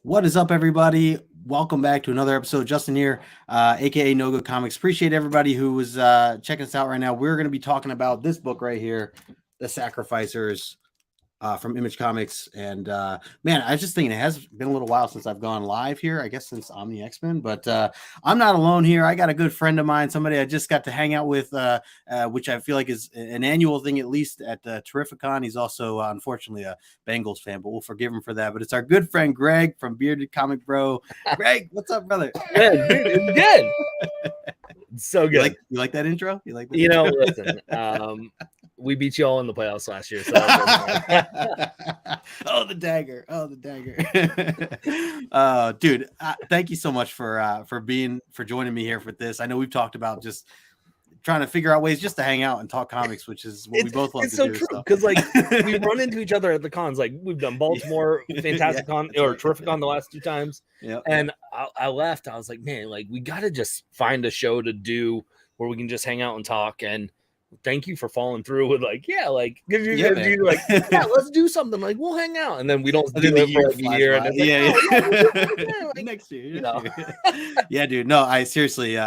What is up, everybody? Welcome back to another episode. Justin here, aka No Good Comics. Appreciate everybody who is checking us out right now. We're going to be talking about this book right here, The Sacrificers, from Image Comics. And man, I was just thinking it has been a little while since I've gone live here, I guess since Omni X-Men, but I'm not alone here. I got a good friend of mine, somebody I just got to hang out with, which I feel like is an annual thing, at least at Terrificon. He's also, unfortunately, a Bengals fan, but we'll forgive him for that. But it's our good friend Greg from BeardedComicBro. Greg, what's up, brother? Man, dude, it's good. It's so good. You like that intro? You like that? You know, listen, we beat you all in the playoffs last year. So oh, the dagger. Dude, thank you so much for joining me here for this. I know we've talked about just trying to figure out ways just to hang out and talk comics, which is what we both love to do. It's so true because like we run into each other at the cons. Like we've done Baltimore, Fantastic Con or Terrificon the last 2 times. Yep. And I left. I was like, man, like we got to just find a show to do where we can just hang out and talk. And thank you for following through with like, yeah, like because you're like, yeah, let's do something. Like we'll hang out, and then we don't do it for like a year, and it's like, like, next year, yeah, dude. No, I seriously,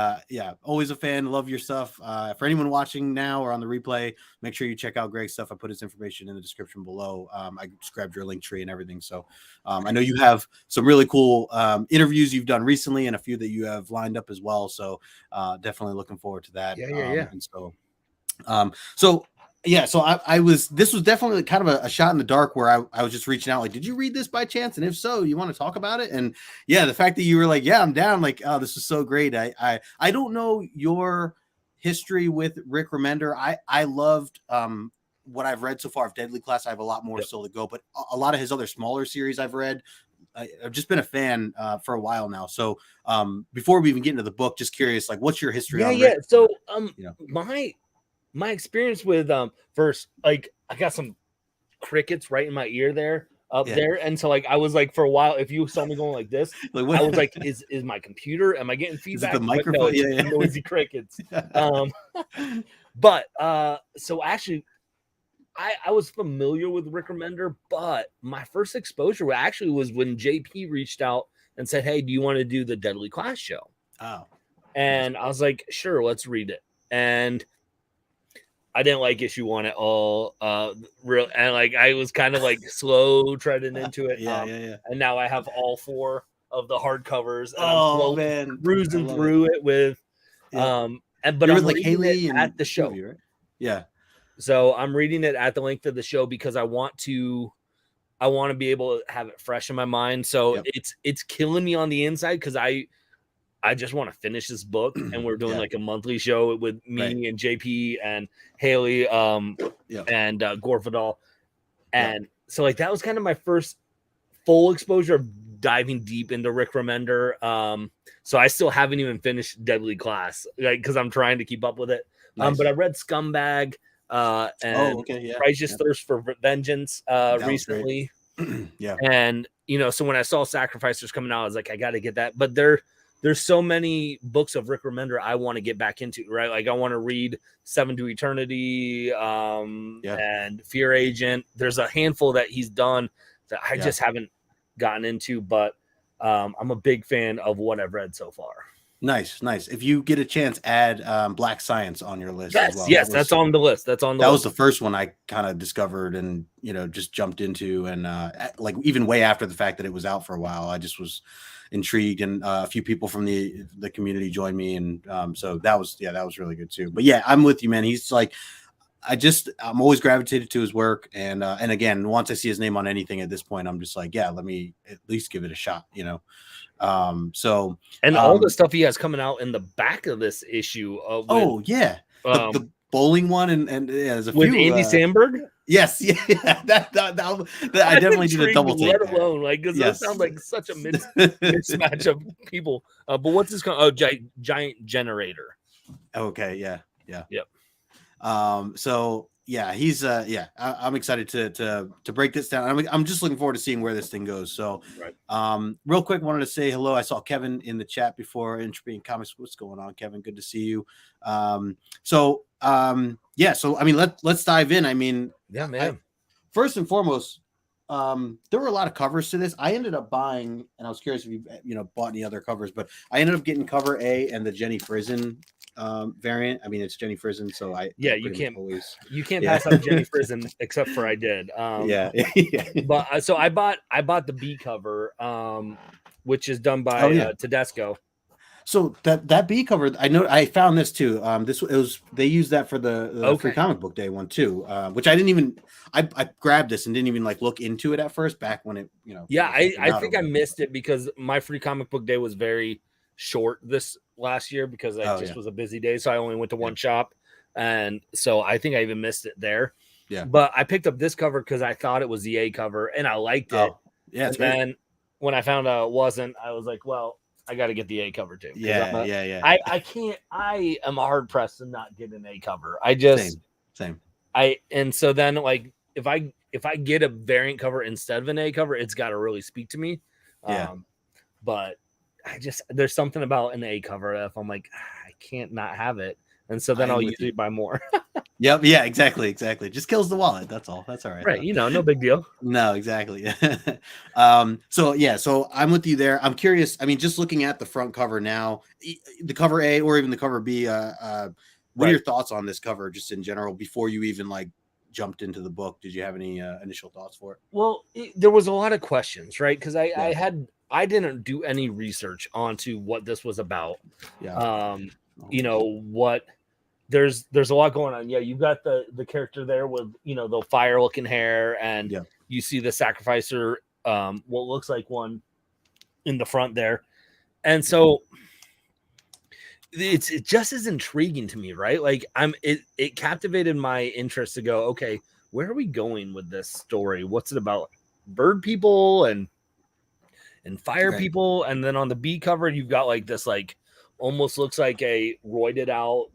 always a fan. Love your stuff. For anyone watching now or on the replay, make sure you check out Greg's stuff. I put his information in the description below. I just grabbed your link tree and everything. So I know you have some really cool interviews you've done recently, and a few that you have lined up as well. So definitely looking forward to that. Yeah. And so this was definitely kind of a shot in the dark where I was just reaching out like, did you read this by chance? And if so, you want to talk about it? And yeah, the fact that you were like, yeah, I'm down, like, oh, this is so great. I don't know your history with Rick Remender. I loved what I've read so far of Deadly Class. I have a lot more still to go, but a lot of his other smaller series I've read. I've just been a fan for a while now. So before we even get into the book, just curious, like, what's your history on Rick? So my experience with first, like I got some crickets right in my ear there there, and so like I was like for a while, if you saw me going like this, I was like, is my computer? Am I getting feedback? Is it the microphone? No, noisy crickets. But so actually, I was familiar with Rick Remender, but my first exposure actually was when JP reached out and said, "Hey, do you want to do the Deadly Class show?" Oh, and I was like, "Sure, let's read it." And I didn't like issue 1 at all. Real and like I was kind of like slow treading into it. And now I have all 4 of the hardcovers. And I'm cruising through it with but I'm like Haley at the show. Movie, right? Yeah. So I'm reading it at the length of the show because I want to be able to have it fresh in my mind. So it's killing me on the inside because I just want to finish this book, and we're doing like a monthly show with me and JP and Haley and Gorfadal. And so like that was kind of my first full exposure of diving deep into Rick Remender. So I still haven't even finished Deadly Class, like because I'm trying to keep up with it. Nice. But I read Scumbag and Righteous Thirst for Vengeance recently. And so when I saw Sacrificers coming out, I was like, I got to get that. But there's so many books of Rick Remender I want to get back into, right? Like I want to read 7 to Eternity and Fear Agent. There's a handful that he's done that I just haven't gotten into, but I'm a big fan of what I've read so far. Nice. If you get a chance, add Black Science on your list as well. Yes, that's on the list. That was the first one I kind of discovered and just jumped into, and like even way after the fact that it was out for a while, I just was intrigued, and a few people from the community joined me, and so that was really good too. But yeah, I'm with you, man. He's like, I'm always gravitated to his work, and again, once I see his name on anything at this point, I'm just like, yeah, let me at least give it a shot, So all the stuff he has coming out in the back of this issue of the bowling one, and there's a with few, Andy Samberg. Yes, that I definitely did a double take. Let alone like because that sounds like such a mismatch of people. But what's this called? Oh, Giant Generator. Okay, yeah. Yep. So yeah, he's I'm excited to break this down. I'm just looking forward to seeing where this thing goes. So real quick, wanted to say hello. I saw Kevin in the chat before. Entropy and Comics. What's going on, Kevin? Good to see you. So I mean, let's dive in. I mean, yeah, man. First and foremost, there were a lot of covers to this. I ended up buying, and I was curious if you bought any other covers, but I ended up getting cover A and the Jenny Frizen variant. I mean, it's Jenny Frizen, so you can't pass up Jenny Frizen, except for I did. Yeah. But so I bought the B cover, which is done by Tedesco. So that B cover, I know I found this too. They used that for the free comic book day one too, which I didn't even I grabbed this and didn't even like look into it at first back when it I think I missed it because my free comic book day was very short this last year because I was a busy day, so I only went to one shop, and so I think I even missed it there. Yeah, but I picked up this cover because I thought it was the A cover and I liked it. Yeah, and then when I found out it wasn't, I was like, well, I got to get the A cover too. Yeah. I can't. I am hard pressed to not get an A cover. I just same. And so then like if I get a variant cover instead of an A cover, it's got to really speak to me. Yeah. But there's something about an A cover if I'm like I can't not have it, and so then I'll usually buy more. Yep. Yeah. Exactly. Just kills the wallet. That's all. That's all right. Right. No big deal. No, exactly. So I'm with you there. I'm curious. I mean, just looking at the front cover now, the cover A or even the cover B. What are your thoughts on this cover, just in general, before you even like jumped into the book? Did you have any initial thoughts for it? Well, there was a lot of questions, right? Because I didn't do any research onto what this was about. Yeah. What. There's a lot going on. Yeah, you've got the character there with the fire looking hair, and you see the sacrificer, what looks like one in the front there, and so it just is intriguing to me, right? Like it captivated my interest to go, okay, where are we going with this story? What's it about? Bird people and fire people, and then on the B cover you've got like this like. Almost looks like a roided out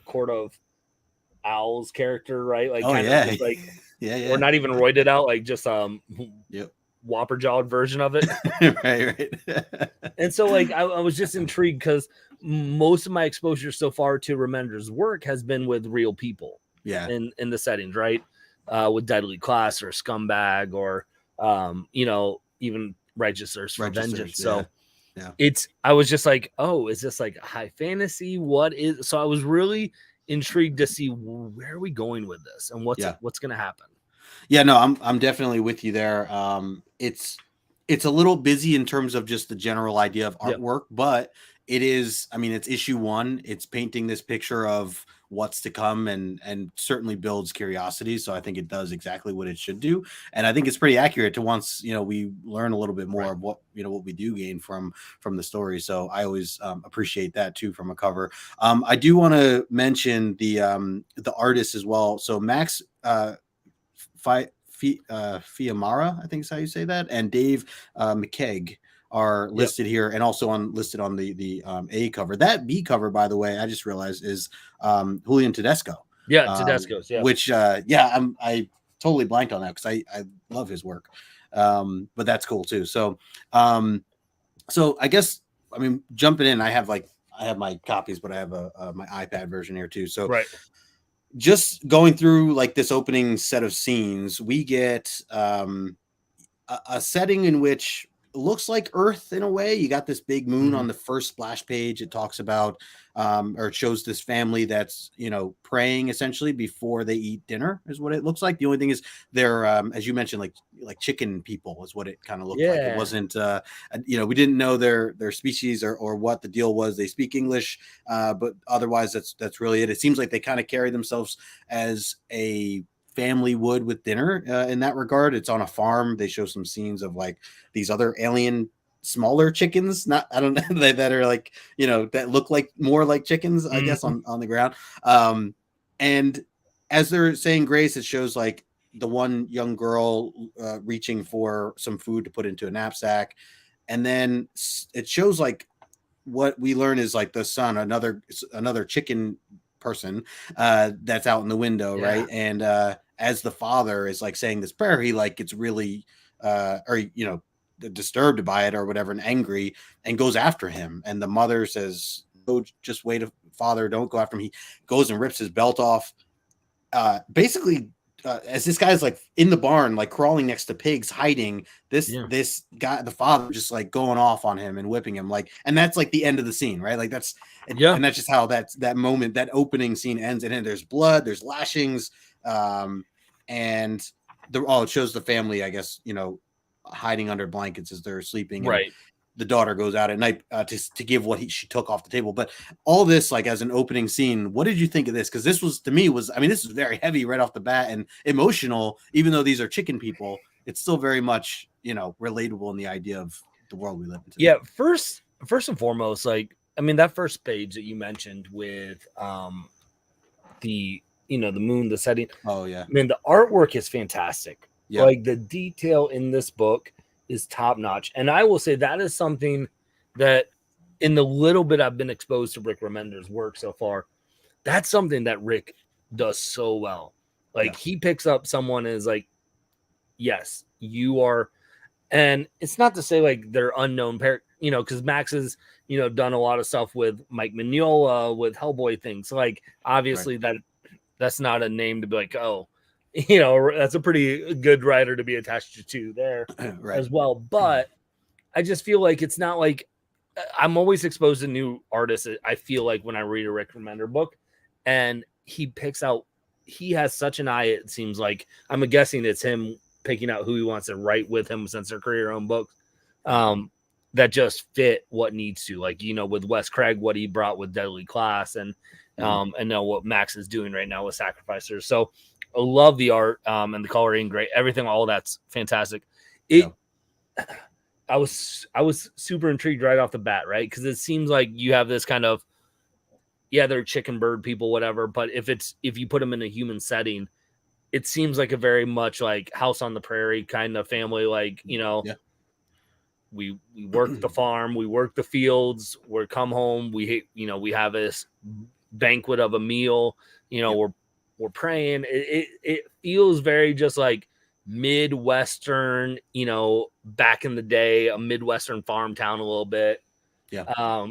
Court of Owls character, right? Like, or not even roided out, like just whopper jawed version of it. right. And so, like, I was just intrigued because most of my exposure so far to Remender's work has been with real people, in the settings, right? With Deadly Class or Scumbag or even Righteous Earth for Vengeance. So. Yeah. I was just like, oh, is this like high fantasy? What is so I was really intrigued to see where are we going with this and what's going to happen. Yeah, no, I'm definitely with you there. It's a little busy in terms of just the general idea of artwork, but it is, I mean, it's issue 1. It's painting this picture of what's to come and certainly builds curiosity. So I think it does exactly what it should do. And I think it's pretty accurate to once, we learn a little bit more of what we do gain from the story. So I always appreciate that too from a cover. I do want to mention the artist as well. So Max Fiumara, I think is how you say that, and Dave McKeag are listed here and also listed on the A cover. That B cover, by the way, I just realized is Julian Tedesco. Yeah, Tedesco's, which I totally blanked on that because I love his work. But that's cool too. So I guess, I mean, jumping in, I have my copies, but I have my iPad version here too. So just going through like this opening set of scenes, we get a setting in which looks like Earth in a way. You got this big moon on the first splash page. It talks about or it shows this family that's praying essentially before they eat dinner is what it looks like. The only thing is they're as you mentioned like chicken people is what it kind of looked like. It wasn't we didn't know their species or what the deal was. They speak English, but otherwise that's really it. It seems like they kind of carry themselves as a family would with dinner in that regard. It's on a farm. They show some scenes of like these other alien smaller chickens, that are like that look like more like chickens, I guess, on the ground. And as they're saying grace, it shows like the one young girl reaching for some food to put into a knapsack, and then it shows like what we learn is like the son, another chicken person that's out in the window, right? And as the father is like saying this prayer, he like gets really disturbed by it or whatever and angry and goes after him. And the mother says, "Oh, just wait, father, don't go after him." He goes and rips his belt off, basically as this guy's like in the barn, like crawling next to pigs, hiding, this guy, the father, just like going off on him and whipping him, like, and that's like the end of the scene, right? Like that's and that's just how that moment, that opening scene ends, and then there's blood, there's lashings, and it shows the family, I guess, hiding under blankets as they're sleeping, right? The daughter goes out at night to give what she took off the table. But all this, like, as an opening scene, what did you think of this? Because this was, to me, this is very heavy right off the bat and emotional. Even though these are chicken people, it's still very much, relatable in the idea of the world we live in today. Yeah, first and foremost, like, I mean, that first page that you mentioned with the the moon, the setting. Oh yeah. I mean, the artwork is fantastic. Yeah. Like, the detail in this book is top notch. And I will say that is something that, in the little bit I've been exposed to Rick Remender's work so far, that's something that Rick does so well. Like, he picks up someone and is like, yes, you are. And it's not to say like they're unknown because Max has, done a lot of stuff with Mike Mignola, with Hellboy things. Like, obviously that's not a name to be like, oh, that's a pretty good writer to be attached to there as well. But I just feel like it's not like, I'm always exposed to new artists. I feel like when I read a Rick Remender book, and he has such an eye. It seems like, I'm guessing it's him picking out who he wants to write with him, since they're career-owned books, that just fit what needs to, like, with Wes Craig, what he brought with Deadly Class, and now what Max is doing right now with Sacrificers. So I love the art, and the coloring, great, everything, all that's fantastic. I was super intrigued right off the bat, right? Because it seems like you have this kind of, they're chicken bird people, whatever, but if you put them in a human setting, it seems like a very much like House on the Prairie kind of family. Like, we work the farm, we work the fields, we come home, we have this banquet of a meal, we're praying. It feels very just like Midwestern, back in the day, a Midwestern farm town a little bit. Yeah.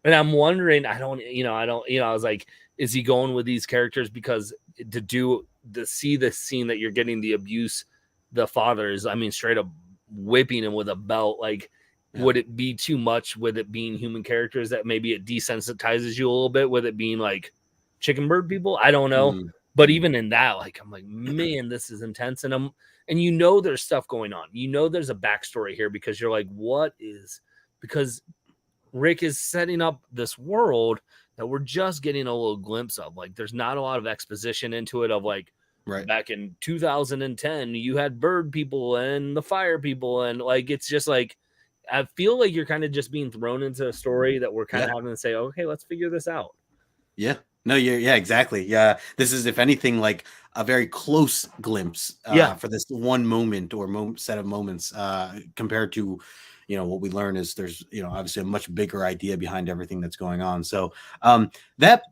And I'm wondering, I was like, is he going with these characters because to see the scene that you're getting the abuse, the father is, I mean, straight up whipping him with a belt. Like, would it be too much with it being human characters that maybe it desensitizes you a little bit with it being like chicken bird people? I don't know. But even in that, like, I'm like, man, this is intense. And there's stuff going on. There's a backstory here, because you're like, because Rick is setting up this world that we're just getting a little glimpse of. Like, there's not a lot of exposition into it of like, back in 2010, you had bird people and the fire people. And like, it's just like, I feel like you're kind of just being thrown into a story that we're kind of having to say, okay, let's figure this out. Yeah. No, yeah, exactly. Yeah. This is, if anything, like a very close glimpse for this one moment or set of moments compared to, what we learn is there's, obviously a much bigger idea behind everything that's going on. So that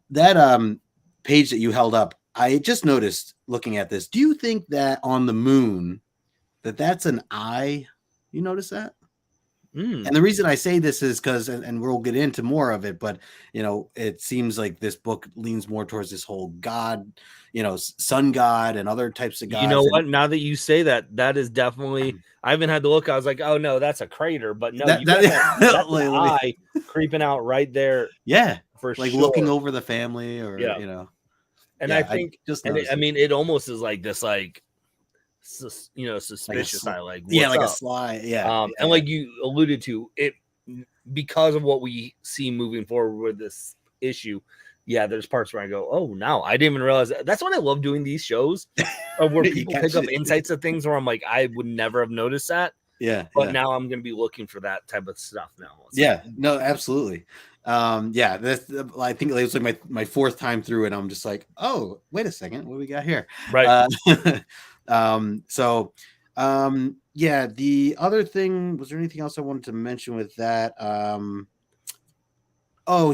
page that you held up, I just noticed looking at this. Do you think that on the moon that's an eye? You notice that? And the reason I say this is because, and we'll get into more of it, but it seems like this book leans more towards this whole god, sun god and other types of gods. You know what? Now that you say that, that is definitely. I haven't had to look. I was like, oh no, that's a crater, but no, that's an eye creeping out right there. Yeah, for like sure. Looking over the family, or And I think, it almost is like this, like, suspicious eye, like a sly, and like you alluded to it, because of what we see moving forward with this issue. There's parts where I go, oh, no, I didn't even realize that. That's what I love doing these shows, where people pick up insights of things where I'm like, I would never have noticed that. But now I'm gonna be looking for that type of stuff now. No, absolutely. That's, I think it was like my fourth time through it. I'm just like, oh, wait a second, what do we got here? Right. The other thing, was there anything else I wanted to mention with that?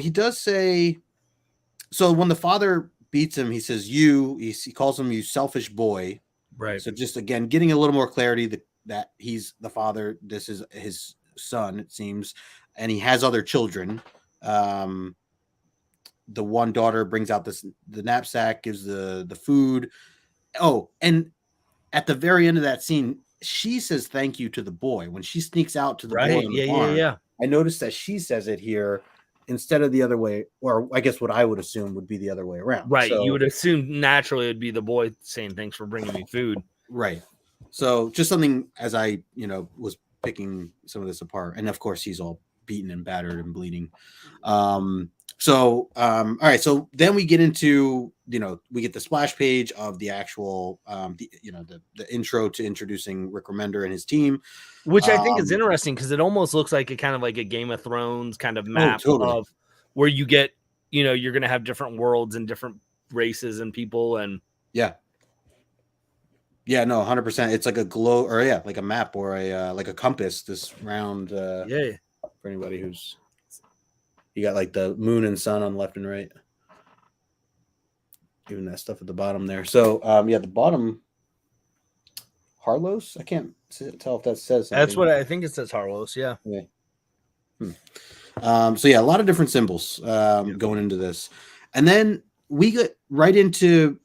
He does say, so when the father beats him, he says, he calls him, you selfish boy. Right. So just, again, getting a little more clarity that he's the father. This is his son, it seems. And he has other children. The one daughter brings out the knapsack, gives the food. Oh, and at the very end of that scene, she says thank you to the boy when she sneaks out to the boy Right. in the Yeah. Yeah. barn. Yeah. I noticed that she says it here instead of the other way, or I guess what I would assume would be the other way around. Right. So You would assume naturally it'd be the boy saying thanks for bringing me food. right. So just something as I, was picking some of this apart, and of course he's all beaten and battered and bleeding. All right, so then we get into, we get the splash page of the actual the intro to introducing Rick Remender and his team, which I think is interesting because it almost looks like a kind of like a Game of Thrones kind of map totally. of where you get, you're going to have different worlds and different races and people. And yeah, no, 100%. It's like a glow, or like a map or a like a compass, this round yeah, for anybody who's, you got like the moon and sun on left and right, even that stuff at the bottom there. So the bottom, Harlos, I can't tell if that says something. That's what I think it says, Harlos. Yeah. So a lot of different symbols going into this, and then we get right into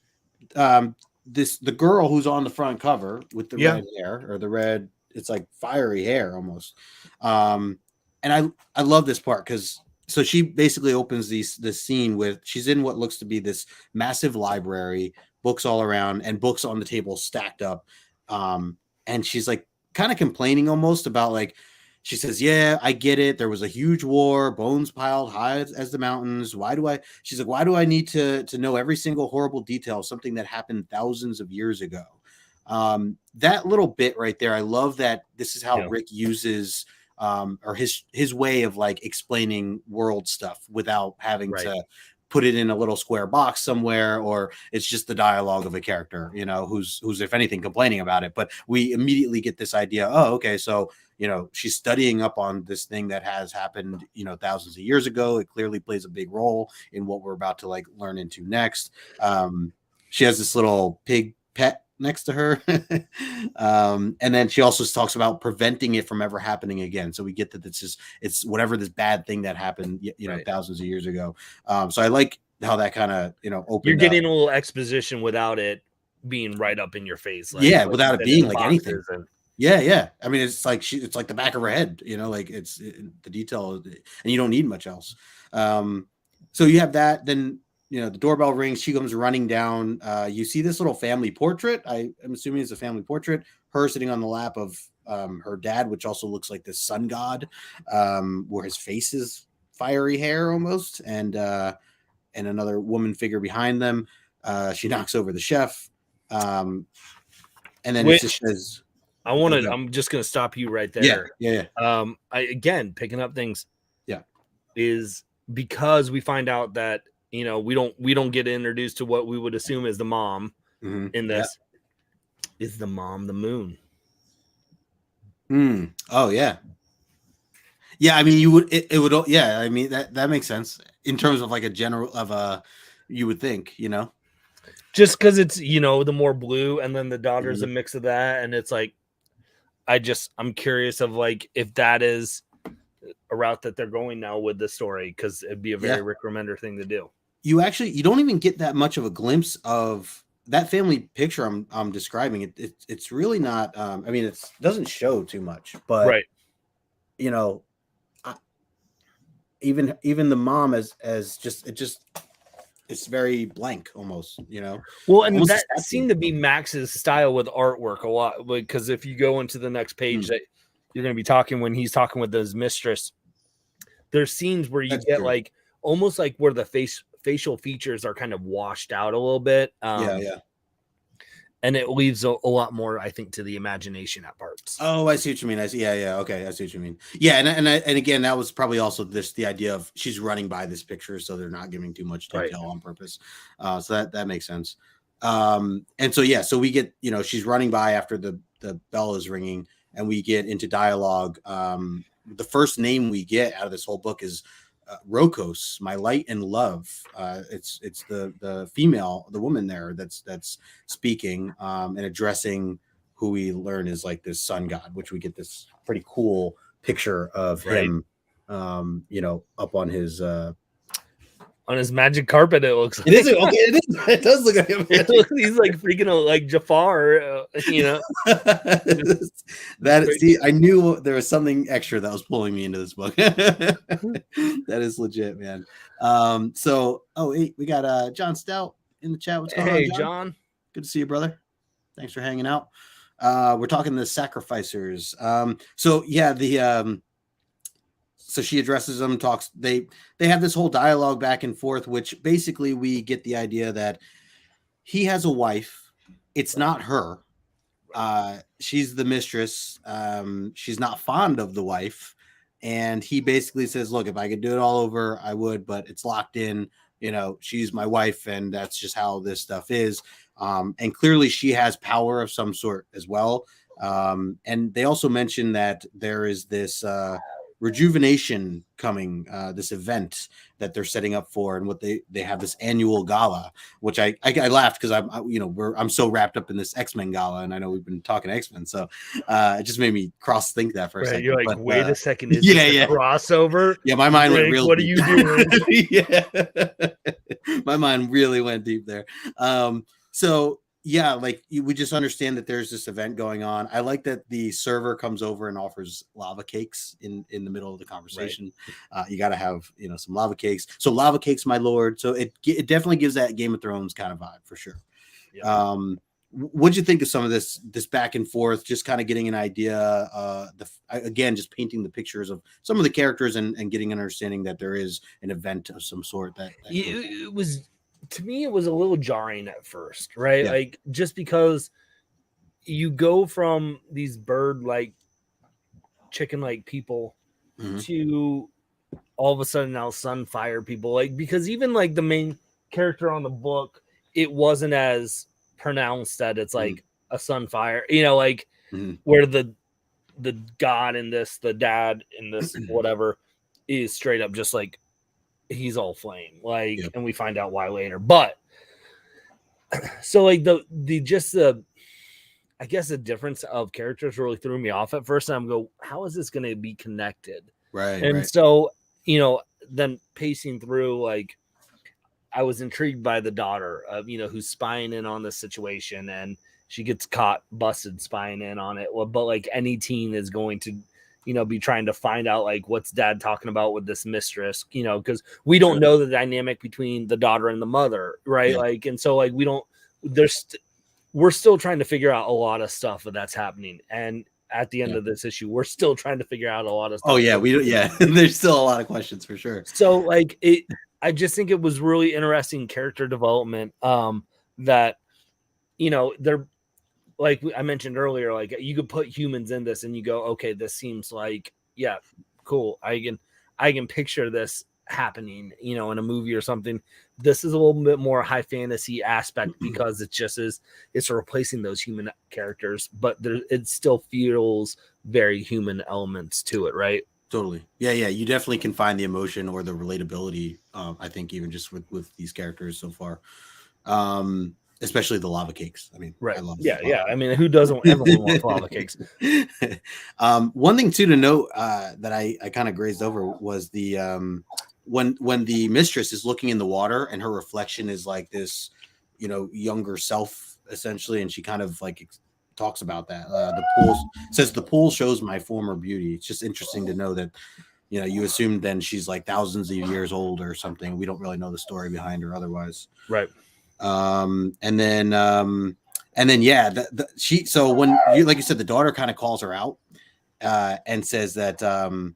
the girl who's on the front cover with the red hair, or the red, it's like fiery hair almost. And I love this part because so she basically opens this scene with, she's in what looks to be this massive library, books all around and books on the table stacked up. And she's like kind of complaining almost about, like, she says, yeah, I get it. There was a huge war, bones piled high as the mountains. She's like, why do I need to know every single horrible detail of something that happened thousands of years ago? That little bit right there, I love that this is how Rick uses or his way of like explaining world stuff without having to put it in a little square box somewhere, or it's just the dialogue of a character, who's if anything complaining about it. But we immediately get this idea, oh, okay, so she's studying up on this thing that has happened, thousands of years ago. It clearly plays a big role in what we're about to like learn into next. She has this little pig pet next to her. And then she also talks about preventing it from ever happening again. So we get that it's whatever this bad thing that happened, thousands of years ago. So I like how that kind of, opened. You're getting a little exposition without it being right up in your face. Without it being like anything. And yeah. I mean, it's like it's like the back of her head, like the detail, and you don't need much else. So you have that. Then the doorbell rings. She comes running down. You see this little family portrait. I'm assuming it's a family portrait. Her sitting on the lap of her dad, which also looks like this sun god, where his face is fiery hair almost, and another woman figure behind them. She knocks over the chef, and then it just says, I'm just going to stop you right there. Yeah. Again, picking up things. Yeah. Is because we find out that, we don't get introduced to what we would assume is the mom in this. Yeah. Is the mom the moon? Oh yeah. Yeah. I mean, it would. Yeah. I mean, that makes sense in terms of like a general you would think, just because it's, the more blue, and then the daughter's a mix of that. And it's like, I'm curious of like, if that is a route that they're going now with the story, because it'd be a very Rick Remender thing to do. You don't even get that much of a glimpse of that family picture I'm describing. It's really not. I mean, it doesn't show too much, but even the mom as it's very blank almost. Well, and that seemed to be Max's style with artwork a lot, because if you go into the next page that you're going to be talking, when he's talking with his mistress, there's scenes where you get like almost like where the facial features are kind of washed out a little bit. And it leaves a lot more, I think, to the imagination at parts. Oh, I see what you mean. I see. Yeah. Okay, I see what you mean. Yeah, and again, that was probably also the idea of she's running by this picture, so they're not giving too much detail on purpose. So that makes sense. And so we get, she's running by after the bell is ringing, and we get into dialogue. The first name we get out of this whole book is Rokos, my light and love. It's the female, the woman there that's speaking and addressing who we learn is like this sun god, which we get this pretty cool picture of him, up on his on his magic carpet. It looks like it is okay. It does look like he's like freaking like Jafar, you know. See, I knew there was something extra that was pulling me into this book. That is legit, man. So we got John Stout in the chat. What's going on, John? Good to see you, brother. Thanks for hanging out. We're talking the sacrificers. So she addresses them, talks. They have this whole dialogue back and forth, which basically we get the idea that he has a wife. It's not her. She's the mistress. She's not fond of the wife. And he basically says, look, if I could do it all over, I would, but it's locked in. You know, she's my wife, and that's just how this stuff is. And clearly she has power of some sort as well. And they also mentioned that there is this rejuvenation coming, this event that they're setting up for, and what they have this annual gala, which I laughed because I'm so wrapped up in this X-Men gala, and I know we've been talking X-Men, so it just made me cross think that for a second. You're like, wait a second, is this a crossover? Yeah, my mind went real. What are you doing? Yeah, my mind really went deep there. So yeah, like we just understand that there's this event going on. I like that the server comes over and offers lava cakes in the middle of the conversation. Right. You got to have some lava cakes. So lava cakes, my lord. So it definitely gives that Game of Thrones kind of vibe for sure. Yeah. What'd you think of some of this back and forth? Just kind of getting an idea. Again, just painting the pictures of some of the characters and getting an understanding that there is an event of some sort. It was. To me, it was a little jarring at first, right? Yeah. Like, just because you go from these bird-like, chicken-like people to all of a sudden now sunfire people. Like, because even like the main character on the book, it wasn't as pronounced that it's like a sunfire, like where the god in this, the dad in this, whatever, is straight up just like, he's all flame, like, yep. And we find out why later. But so like the I guess the difference of characters really threw me off at first. And I'm go, how is this going to be connected? Right. And so, then pacing through, like, I was intrigued by the daughter of, who's spying in on the situation, and she gets caught busted spying in on it. Well, but like any teen is going to, be trying to find out like what's dad talking about with this mistress, because we don't know the dynamic between the daughter and the mother, right? Yeah. Like, and so like we're still trying to figure out a lot of stuff that's happening, and at the end of this issue, we're still trying to figure out a lot of stuff. Oh yeah, there's still a lot of questions for sure. So like I just think it was really interesting character development. That they're. Like I mentioned earlier, like you could put humans in this and you go, okay, this seems like, yeah, cool. I can picture this happening, in a movie or something. This is a little bit more high fantasy aspect because it's replacing those human characters, but it still feels very human elements to it, right? Totally. Yeah. You definitely can find the emotion or the relatability. I think even just with these characters so far. Especially the lava cakes. I mean, right. I love yeah. I mean, who doesn't ever want lava cakes? One thing too to note that I kind of grazed over was the when the mistress is looking in the water and her reflection is like this, younger self essentially, and she kind of like talks about that. The pool says the pool shows my former beauty. It's just interesting to know that. You assume then she's like thousands of years old or something. We don't really know the story behind her otherwise. Right. And then she, so when you, like you said, the daughter kind of calls her out, and says that, the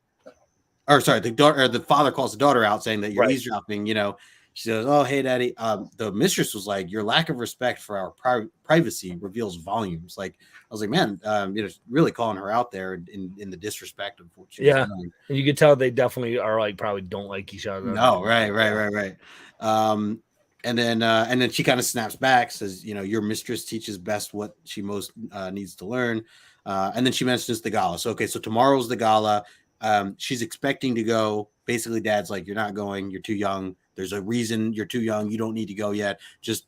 father calls the daughter out saying that you're eavesdropping, she says, oh, hey daddy. The mistress was like, your lack of respect for our privacy reveals volumes. Like, I was like, man, really calling her out there in the disrespect of what she was doing. And you could tell they definitely are like, probably don't like each other. No. Right. And then she kind of snaps back, says, your mistress teaches best what she most needs to learn. And then she mentions the gala. So, okay, so tomorrow's the gala. She's expecting to go. Basically, dad's like, you're not going. You're too young. There's a reason you're too young. You don't need to go yet. Just,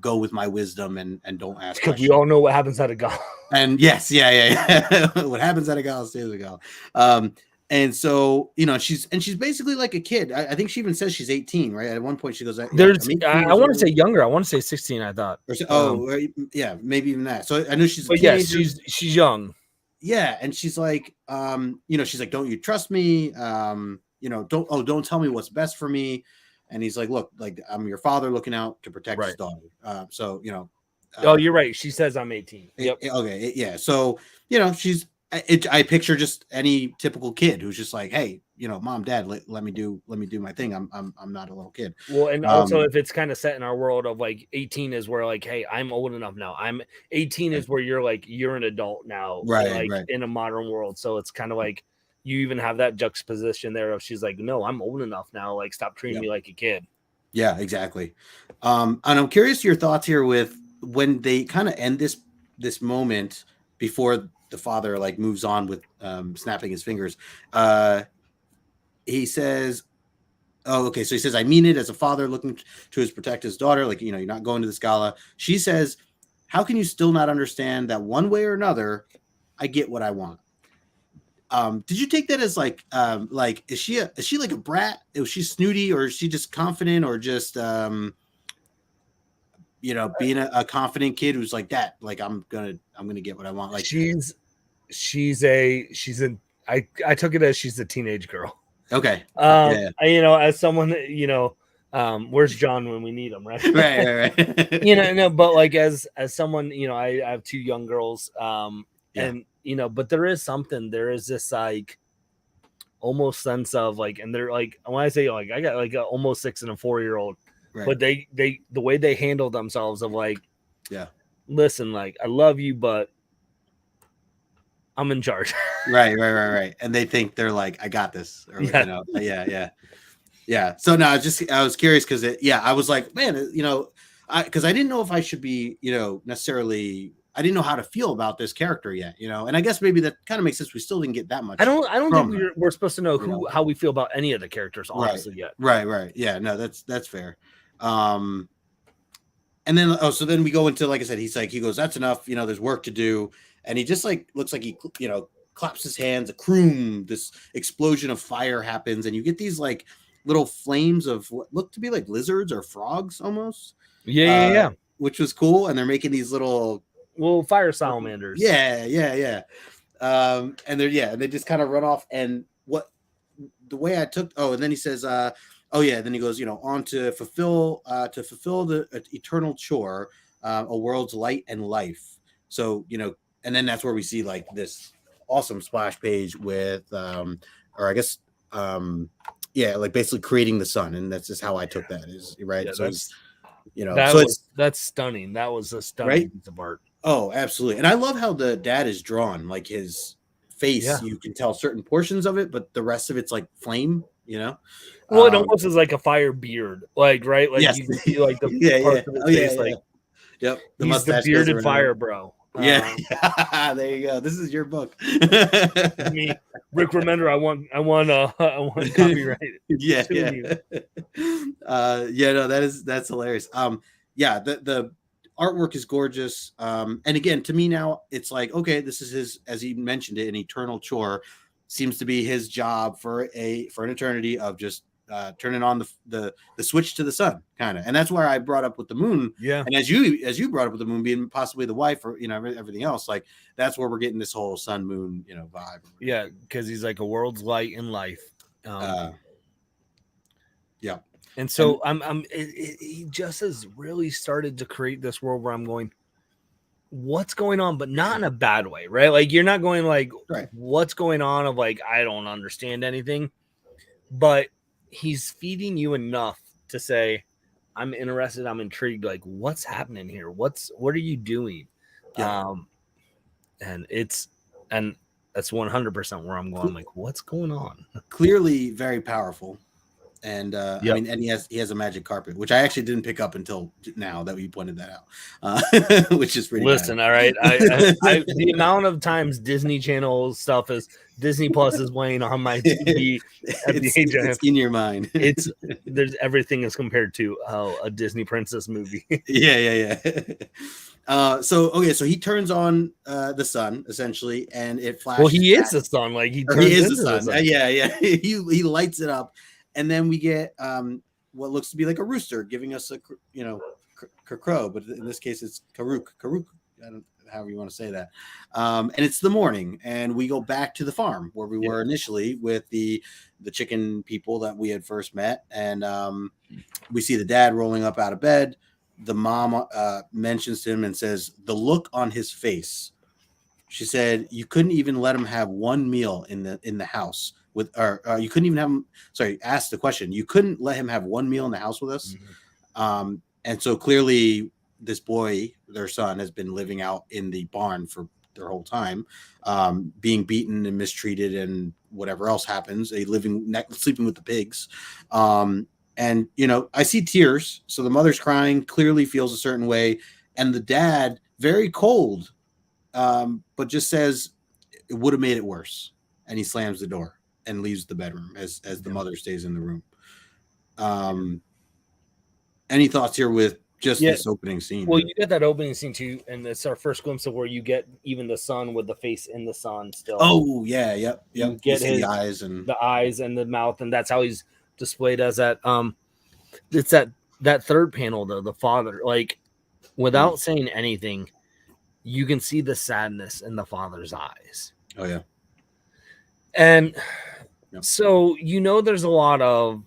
go with my wisdom and don't ask. Because we all know what happens at a gala. And yes, yeah. What happens at a gala stays at a gala. And so, she's basically like a kid. I think she even says she's 18, right? At one point she goes, There's, I'm 18 I years want to old. say younger. I want to say 16, I thought. Or so, yeah, maybe even that. So I know she's a But teenager. yes, she's young. Yeah, and she's like, she's like, don't you trust me? Don't tell me what's best for me. And he's like, look, like I'm your father looking out to protect his daughter. So you're right. She says I'm 18. Yep. Okay. Yeah. So she's. I picture just any typical kid who's just like, hey, mom, dad, let me do my thing. I'm not a little kid. Well, and also if it's kind of set in our world of like 18 is where like, hey, I'm old enough now. I'm 18 is where you're like you're an adult now, right? In a modern world. So it's kind of like you even have that juxtaposition there of she's like, no, I'm old enough now. Like, stop treating me like a kid. Yeah, exactly. And I'm curious your thoughts here with when they kind of end this moment before the father like moves on with snapping his fingers. He says, oh, okay. So he says, I mean it as a father looking to protect his daughter. Like, you're not going to this gala. She says, how can you still not understand that one way or another, I get what I want? Did you take that as like is she like a brat? Was she snooty, or is she just confident, or just being a confident kid who's like that? Like I'm gonna get what I want. Like I took it as she's a teenage girl. Okay. As someone where's John when we need him, right? right. But like as someone, I have two young girls, and but there is this like almost sense of like, and they're like, when I say like I got like a almost 6 and a 4-year-old, but they the way they handle themselves of like, listen, like I love you, but I'm in charge. Right. And they think they're like, I got this. Or, yeah. So no, I was curious because I was like, man, because I didn't know if I should be, necessarily, I didn't know how to feel about this character yet, and I guess maybe that kind of makes sense. We still didn't get that much. I don't think we're supposed to know how we feel about any of the characters, honestly, yet. Right. Yeah, no, that's fair. And then, so then we go into, like I said, he goes, that's enough. There's work to do. And he just like, looks like he, claps his hands, a croom, this explosion of fire happens. And you get these like little flames of what look to be like lizards or frogs almost. Yeah. Which was cool. And they're making these little fire salamanders. Yeah. And they just kind of run off. And the way I took, and then he says, then he goes, on to fulfill the eternal chore, a world's light and life. So, and then that's where we see like this awesome splash page with, like basically creating the sun. And that's just how I took that is right. Yeah, so that's stunning. That was a stunning piece of art. Oh, absolutely. And I love how the dad is drawn, like his face, you can tell certain portions of it, but the rest of it's like flame, Well, it almost is like a fire beard, like, right? Like you can see like the parts of his face, like, yep. He's the bearded fire bro. There you go. This is your book. Me, Rick Remender. I want copyright. No, that's hilarious. The artwork is gorgeous. And again, to me now, it's like, okay, this is his, as he mentioned it, an eternal chore. Seems to be his job for an eternity of just turning on the switch to the sun, kind of. And that's where I brought up with the moon. Yeah. And as you brought up with the moon being possibly the wife, or everything else, like that's where we're getting this whole sun moon vibe. Yeah, because he's like a world's light in life. Yeah. And so he just has really started to create this world where I'm going, what's going on, but not in a bad way, right? Like you're not going like, what's going on of like, I don't understand anything, but he's feeding you enough to say, I'm interested, I'm intrigued. Like, what's happening here? What are you doing? Yeah. And that's 100% where I'm going. Like, what's going on? Clearly very powerful. And I mean, and he has a magic carpet, which I actually didn't pick up until now that we pointed that out, which is pretty. Listen, all right, I the amount of times Disney Channel stuff is Disney Plus is playing on my TV at the age it's in your mind. There's everything is compared to a Disney princess movie. Yeah. So he turns on the sun essentially, and it flashes. Well, he is the sun. Like he is into the sun. Yeah. he lights it up, and then we get what looks to be like a rooster giving us a crow, but in this case it's Karuk. I don't however you want to say that. And it's the morning, and we go back to the farm where we were initially with the chicken people that we had first met, and we see the dad rolling up out of bed. The mom mentions to him and says, the look on his face. She said, you couldn't even let him have one meal in the house with, or you couldn't even have him. Sorry, asked the question. You couldn't let him have one meal in the house with us. Mm-hmm. And so clearly this boy, their son, has been living out in the barn for their whole time, being beaten and mistreated and whatever else happens, sleeping with the pigs. And, I see tears. So the mother's crying, clearly feels a certain way. And the dad, very cold, but just says it would have made it worse. And he slams the door and leaves the bedroom as the mother stays in the room. Any thoughts here with just this opening scene? Well, you get that opening scene too, and it's our first glimpse of where you get even the son with the face in the sun still. Oh, yeah, yep. You get the eyes and the mouth, and that's how he's displayed as that. It's that third panel though, the father, like without saying anything, you can see the sadness in the father's eyes. Oh yeah. And so there's a lot of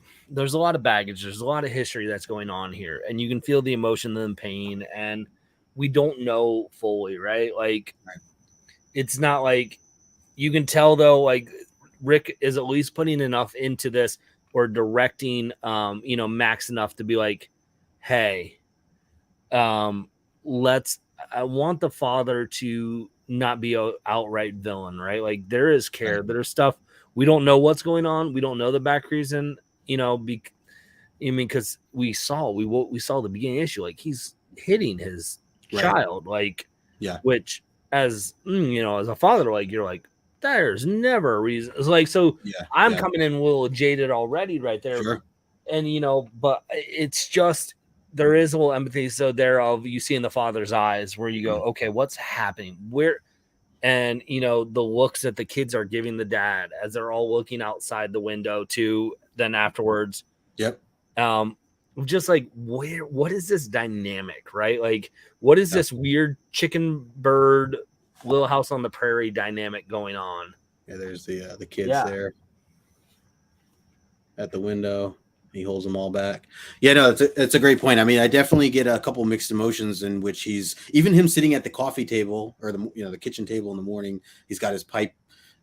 baggage, there's a lot of history that's going on here, and you can feel the emotion and pain, and we don't know fully, right? Like it's not like you can tell though, like Rick is at least putting enough into this or directing Max enough to be like, hey, I want the father to not be an outright villain, right? Like there is care, there's stuff we don't know what's going on, we don't know the back reason, because we saw the beginning issue, like he's hitting his child, like which as as a father, like you're like, there's never a reason. It's like, I'm coming in a little jaded already right there. Sure. And but it's just there is a little empathy so there of you see in the father's eyes where you go, okay, what's happening? Where and the looks that the kids are giving the dad as they're all looking outside the window too, then afterwards. Yep. Just like what is this dynamic, right? Like what is this weird chicken bird Little House on the Prairie dynamic going on? Yeah, there's the kids there at the window. He holds them all back. Yeah, no, it's a great point. I mean, I definitely get a couple mixed emotions in which he's even him sitting at the coffee table or the kitchen table in the morning. He's got his pipe,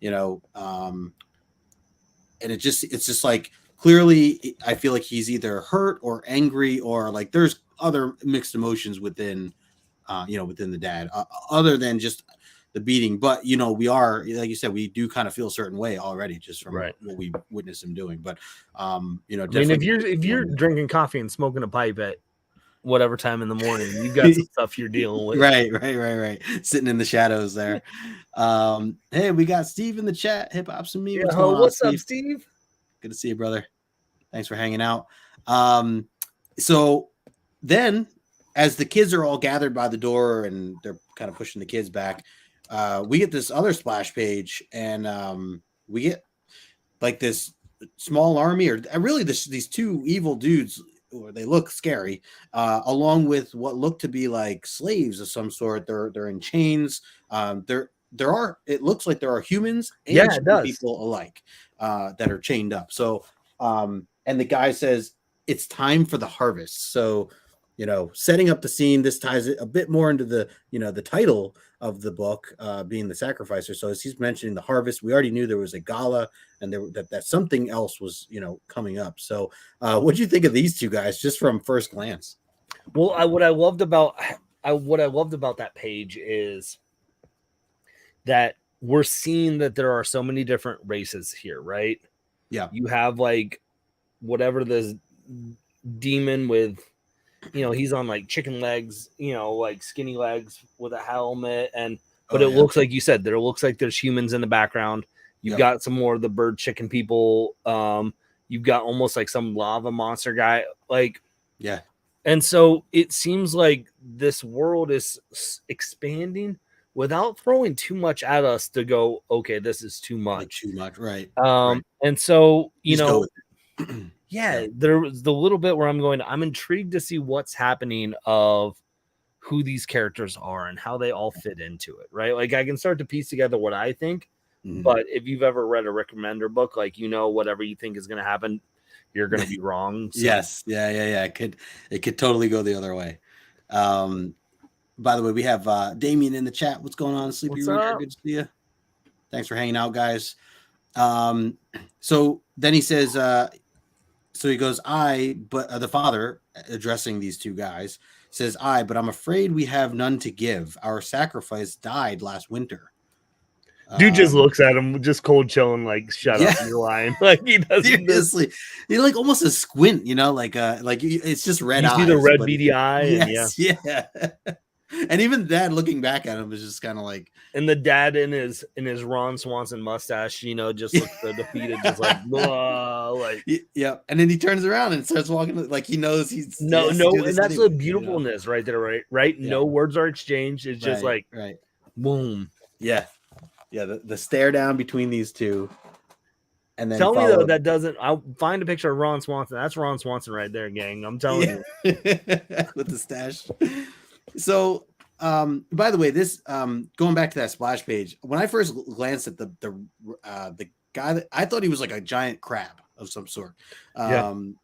and it's just like clearly I feel like he's either hurt or angry or like there's other mixed emotions within the dad other than just the beating. But we are, like you said, we do kind of feel a certain way already just from what we witnessed him doing. But I mean, if you're drinking coffee and smoking a pipe at whatever time in the morning, you've got some stuff you're dealing with. Right. Sitting in the shadows there. Hey, we got Steve in the chat. Hip Hop's and me. What's up, Steve? Good to see you, brother. Thanks for hanging out. So then as the kids are all gathered by the door and they're kind of pushing the kids back, we get this other splash page, and we get like this small army, or really these two evil dudes, or they look scary, along with what look to be like slaves of some sort. They're in chains. It looks like there are humans and people alike that are chained up. So, and the guy says it's time for the harvest. So, setting up the scene, this ties it a bit more into the, the title of the book, being the sacrificer. So as he's mentioning the harvest, we already knew there was a gala and that something else was, coming up. So what do you think of these two guys just from first glance? Well, what I loved about that page is that we're seeing that there are so many different races here, right? Yeah. You have like whatever this demon with, he's on like chicken legs, like skinny legs with a helmet. But it looks like you said, there looks like there's humans in the background. You've got some more of the bird chicken people. You've got almost like some lava monster guy. Like, And so it seems like this world is expanding without throwing too much at us to go, okay, this is too much. Like too much, right? And so, Just go with it. Yeah, there was the little bit where I'm intrigued to see what's happening of who these characters are and how they all fit into it, right? Like I can start to piece together what I think, but if you've ever read a Remender book, like whatever you think is going to happen, you're going to be wrong. So. Yes, yeah. It could totally go the other way. By the way, we have Damien in the chat. What's going on, Sleepy Reader? Good to see you. Thanks for hanging out, guys. So then he says, so he goes, but the father addressing these two guys says, but I'm afraid we have none to give. Our sacrifice died last winter. Dude just looks at him, just cold chilling, like, shut up, you're lying. Like he doesn't. Seriously, he like almost a squint, like it's just red eyes. You see the red beady eye, yes, yeah. And even Dad looking back at him is just kind of like, and the dad in his Ron Swanson mustache, just looks so defeated, just like, blah, like, yeah. And then he turns around and starts walking, like he knows he's no, and that's anyway, the beautifulness right there, right? Yeah. No words are exchanged. It's just like, boom, yeah. The stare down between these two, and then tell me though that doesn't. I'll find a picture of Ron Swanson. That's Ron Swanson right there, gang. I'm telling you, with the stash. So, by the way, this going back to that splash page, when I first glanced at the guy, that I thought he was like a giant crab of some sort,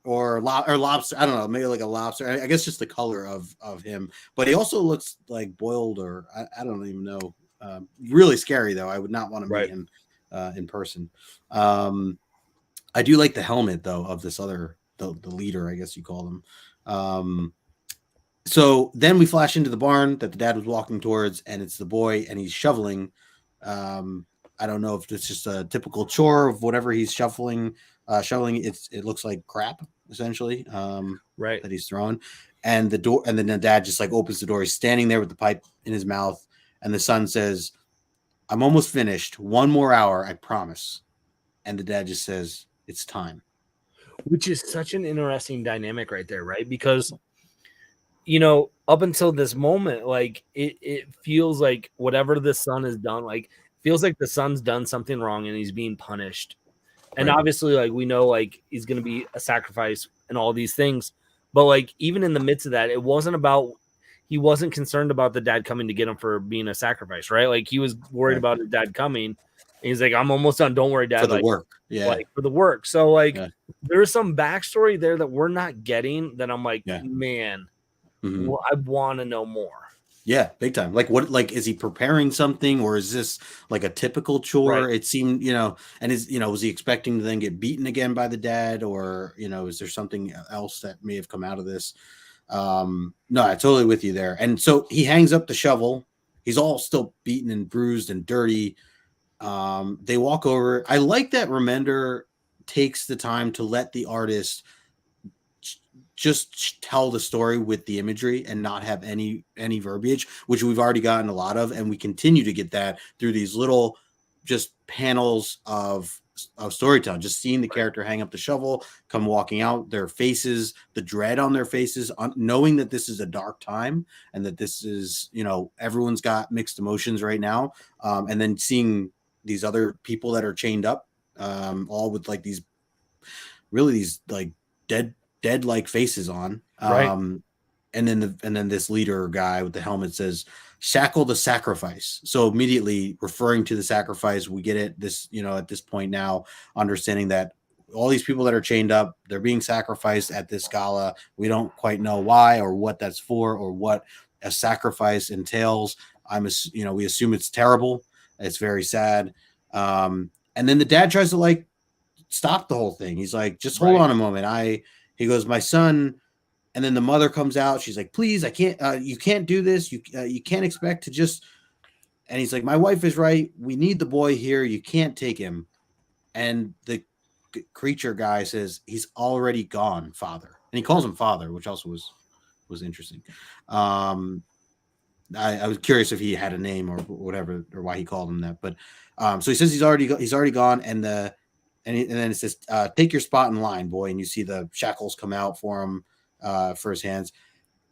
or lobster. I don't know, maybe like a lobster. I guess just the color of him, but he also looks like boiled, or I don't even know. Really scary though. I would not want to meet him in person. I do like the helmet though of this other the leader, I guess you call them. So then we flash into the barn that the dad was walking towards, and it's the boy, and he's shoveling. I don't know if it's just a typical chore of whatever he's shoveling. It looks like crap essentially, that he's throwing. And the door, and then the dad just like opens the door. He's standing there with the pipe in his mouth, and the son says, "I'm almost finished. One more hour, I promise." And the dad just says, "It's time." Which is such an interesting dynamic right there, right? Because up until this moment, like it feels like whatever the son has done, like feels like the son's done something wrong and he's being punished. And obviously, like we know, like he's going to be a sacrifice and all these things. But like even in the midst of that, he wasn't concerned about the dad coming to get him for being a sacrifice, right? Like he was worried about his dad coming. And he's like, "I'm almost done. Don't worry, Dad." For the work, for the work. So like, there's some backstory there that we're not getting. That I'm like, man. Well, I want to know more. Yeah, big time. Like what? Like is he preparing something, or is this like a typical chore? It seemed, and was he expecting to then get beaten again by the dad, or is there something else that may have come out of this? No, I'm totally with you there. And so he hangs up the shovel. He's all still beaten and bruised and dirty. They walk over. I like that Remender takes the time to let the artist just tell the story with the imagery and not have any verbiage, which we've already gotten a lot of, and we continue to get that through these little just panels of storytelling, just seeing the character hang up the shovel, come walking out, their faces, the dread on their faces, knowing that this is a dark time and that this is, everyone's got mixed emotions right now, and then seeing these other people that are chained up, all with like these like dead like faces on, and then this leader guy with the helmet says, "Shackle the sacrifice." So immediately referring to the sacrifice, we get it. This, at this point now, understanding that all these people that are chained up, they're being sacrificed at this gala. We don't quite know why or what that's for or what a sacrifice entails. We assume it's terrible. It's very sad. And then the dad tries to like stop the whole thing. He's like, "Just hold on a moment." He goes, "My son," and then the mother comes out. She's like, "Please, I can't. You can't do this. You can't expect to just." And he's like, "My wife is right. We need the boy here. You can't take him." And the creature guy says, "He's already gone, Father," and he calls him Father, which also was interesting. I was curious if he had a name or whatever, or why he called him that. But so he says he's already gone, and then it says, "Take your spot in line, boy." And you see the shackles come out for him, for his hands.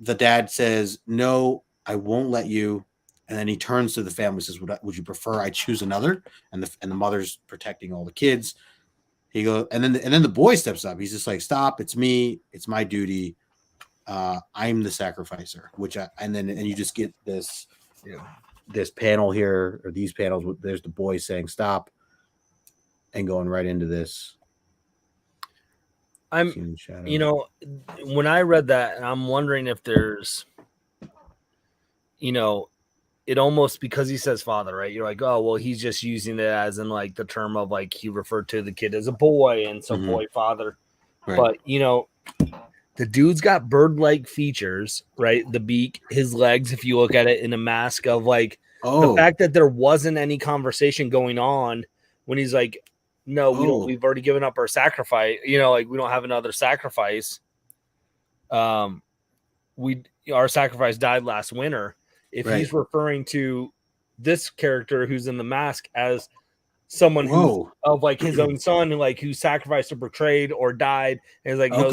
the dad says, no, I won't let you. And then he turns to the family and says, would you prefer I choose another? And the mother's protecting all the kids. He goes, and then the boy steps up. He's just like, stop, it's me, it's my duty. I'm the sacrificer, and you just get this, this panel here, or these panels, there's the boy saying stop and going right into this. When I read that, and I'm wondering if there's, it almost, because he says father, right? You're like, oh, well, he's just using it as in like the term of like he referred to the kid as a boy, and so boy father. Right. But the dude's got bird-like features, right? The beak, his legs, if you look at it in a mask of like the fact that there wasn't any conversation going on when he's like, no, we've already given up our sacrifice, like we don't have another sacrifice. Our sacrifice died last winter. If he's referring to this character who's in the mask as someone who's of like his own son, and like who sacrificed or betrayed or died, and is like, no,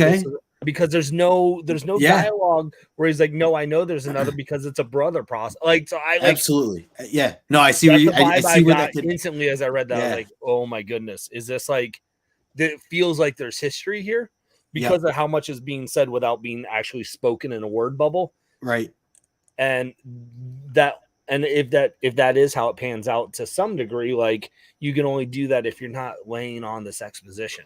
because there's no dialogue where he's like, no, I know there's another because it's a brother process. Like, so I like absolutely, no, I see I see where that instantly as I read that. I was like, oh my goodness, is this like? It feels like there's history here because of how much is being said without being actually spoken in a word bubble, right? And if that is how it pans out to some degree, like you can only do that if you're not laying on this exposition.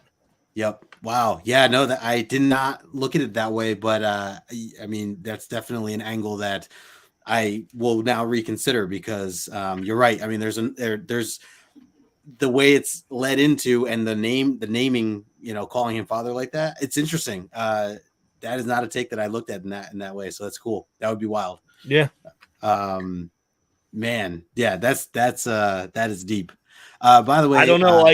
Yep. Wow. Yeah, no, that I did not look at it that way, but I mean, that's definitely an angle that I will now reconsider, because you're right. I mean, there's the way it's led into, and the naming, calling him father like that. It's interesting. That is not a take that I looked at in that way. So that's cool. That would be wild. Yeah. Man. Yeah, that is deep. By the way, I don't know.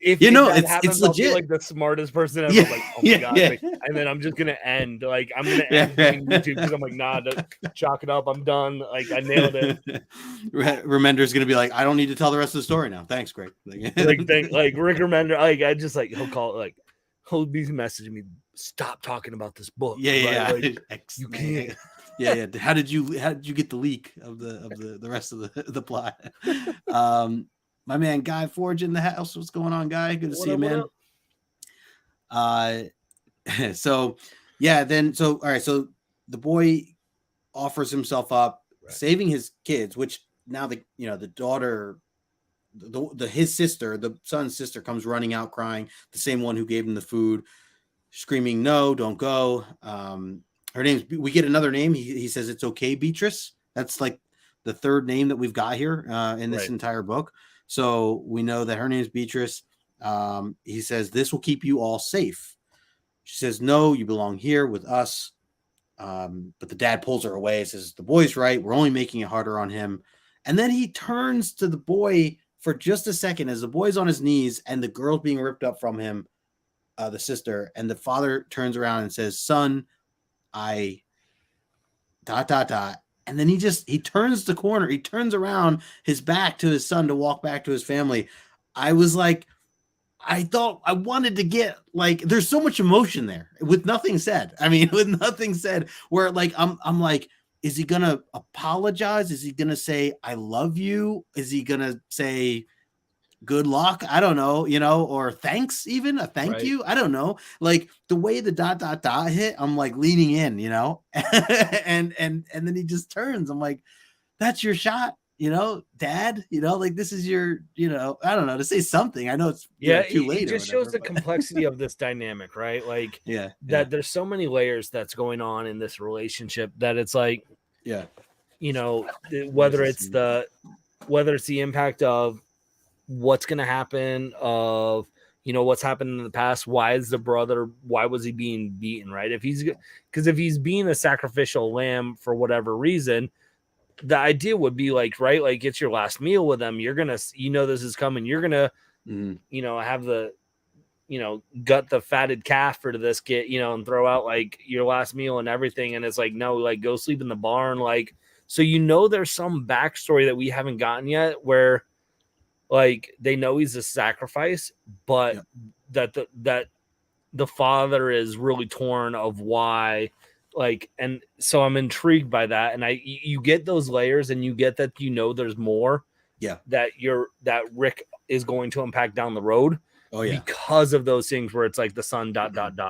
If it's happens, legit. I'll be like the smartest person ever. Like, oh my god! Like, and then I'm just gonna end. Like, I'm gonna end YouTube because I'm like, nah, chalk it up. I'm done. Like, I nailed it. Remender's gonna be like, I don't need to tell the rest of the story now. Thanks, Greg. like Rick Remender. Like, I just like he'll call it like he'll be messaging me. Stop talking about this book. Yeah. Like, you can't. Yeah. How did you get the leak of the rest of the plot? My man Guy Forge in the house. What's going on, Guy? Good to see you, man. So all right. So the boy offers himself up, saving his kids, which now the daughter, his sister, the son's sister, comes running out crying, the same one who gave him the food, screaming, no, don't go. Her name's, we get another name. He says it's okay, Beatrice. That's like the third name that we've got here in this entire book. So we know that her name is Beatrice. He says, this will keep you all safe. She says, no, you belong here with us. But the dad pulls her away and says, the boy's right. We're only making it harder on him. And then he turns to the boy for just a second as the boy's on his knees and the girl's being ripped up from him, the sister. And the father turns around and says, son, I ... And then he turns the corner. He turns around his back to his son to walk back to his family. I was like, I thought I wanted to get like, there's so much emotion there with nothing said. I mean, with nothing said, where like, I'm like, is he going to apologize? Is he going to say, I love you? Is he going to say, good luck? I don't know, or thanks, even a thank you. I don't know. Like the way the ... hit, I'm like leaning in, and then he just turns. I'm like, that's your shot, dad, like this is your, I don't know, to say something. I know it's too late. It just shows the complexity of this dynamic, right? Like that there's so many layers that's going on in this relationship that it's like, whether it's the impact of what's going to happen, of what's happened in the past, why was he being beaten, right? Because if he's being a sacrificial lamb for whatever reason, the idea would be like, right, like it's your last meal with them, you're gonna this is coming, you're gonna have the gut the fatted calf for this kid, and throw out like your last meal and everything, and it's like, no, like go sleep in the barn, like, so there's some backstory that we haven't gotten yet where like they know he's a sacrifice, but that the father is really torn of why, like, and so I'm intrigued by that. And you get those layers, and you get that, there's more. Yeah. That Rick is going to impact down the road. Oh yeah. Because of those things where it's like the sun ...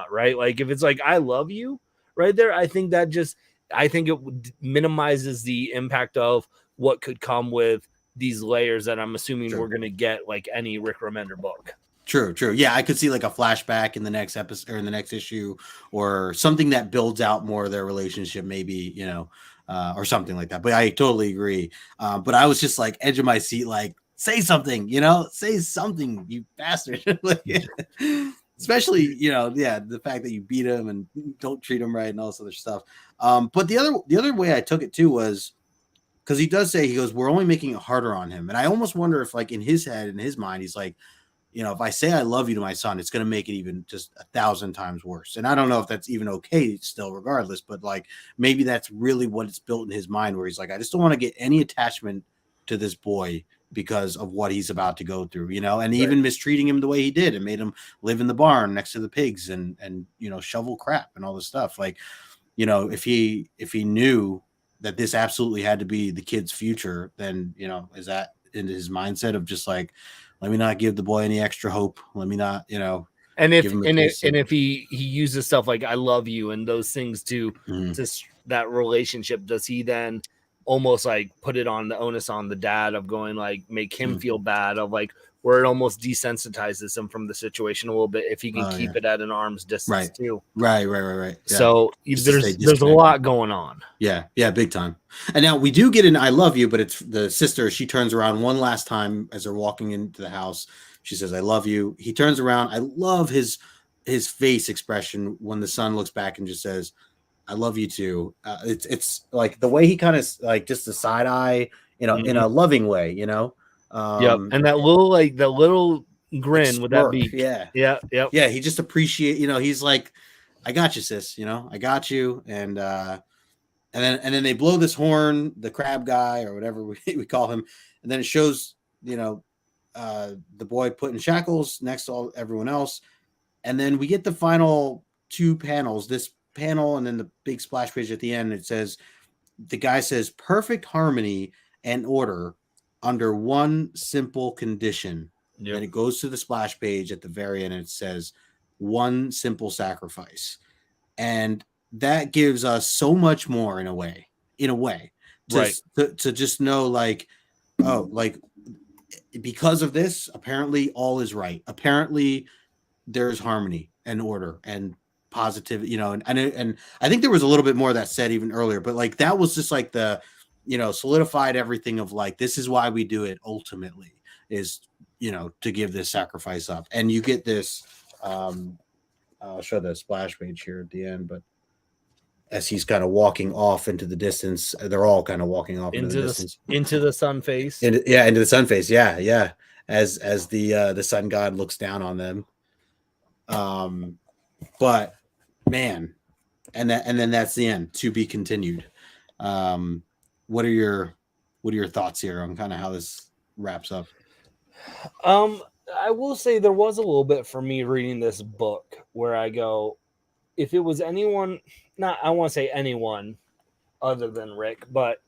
right? Like if it's like I love you right there, I think it minimizes the impact of what could come with these layers that I'm assuming we're going to get like any Rick Remender book. True. Yeah, I could see like a flashback in the next episode or in the next issue, or something that builds out more of their relationship, maybe, or something like that. But I totally agree. But I was just like edge of my seat, like, say something, say something, you bastard. Especially, the fact that you beat him and don't treat him right and all this other stuff. But the other way I took it too was, because he does say, he goes, we're only making it harder on him. And I almost wonder if, like, in his head, in his mind, he's like, if I say I love you to my son, it's going to make it even just 1,000 times worse. And I don't know if that's even okay still, regardless, but like maybe that's really what it's built in his mind, where he's like, I just don't want to get any attachment to this boy because of what he's about to go through, and even mistreating him the way he did and made him live in the barn next to the pigs and shovel crap and all this stuff. Like, if he knew that this absolutely had to be the kid's future, then, is that into his mindset of just like, let me not give the boy any extra hope. Let me not, and if he uses stuff like I love you and those things to that relationship, does he then almost like put it on the onus on the dad of going like make him feel bad, of like where it almost desensitizes him from the situation a little bit if he can keep it at an arm's distance too. Right. Yeah. So there's a lot going on. Yeah, big time. And now we do get an I love you, but it's the sister. She turns around one last time as they're walking into the house. She says, I love you. He turns around. I love his face expression when the son looks back and just says, I love you too. It's like the way he kind of like just the side eye, in a loving way, Yep. And that little grin like with that beak. Yeah. He just appreciate, he's like, I got you, sis. I got you. And then they blow this horn, the crab guy or whatever we call him, and then it shows, the boy put in shackles next to everyone else, and then we get the final two panels. This panel and then the big splash page at the end. It says, the guy says, perfect harmony and order under one simple condition. Yep. And it goes to the splash page at the very end and it says, one simple sacrifice. And that gives us so much more in a way, to just know like, oh, like because of this, apparently all is right. Apparently there's harmony and order and positive, and I think there was a little bit more that said even earlier, but like that was just like the, solidified everything of like, this is why we do it ultimately is, to give this sacrifice up. And you get this, I'll show the splash page here at the end, but as he's kind of walking off into the distance, they're all kind of walking off into the distance. Into the sun face. Into the sun face. Yeah. As the sun god looks down on them. But man, and then that's the end, to be continued. What are your thoughts here on kind of how this wraps up? I will say there was a little bit for me reading this book where I go, if it was anyone, I want to say anyone other than Rick, but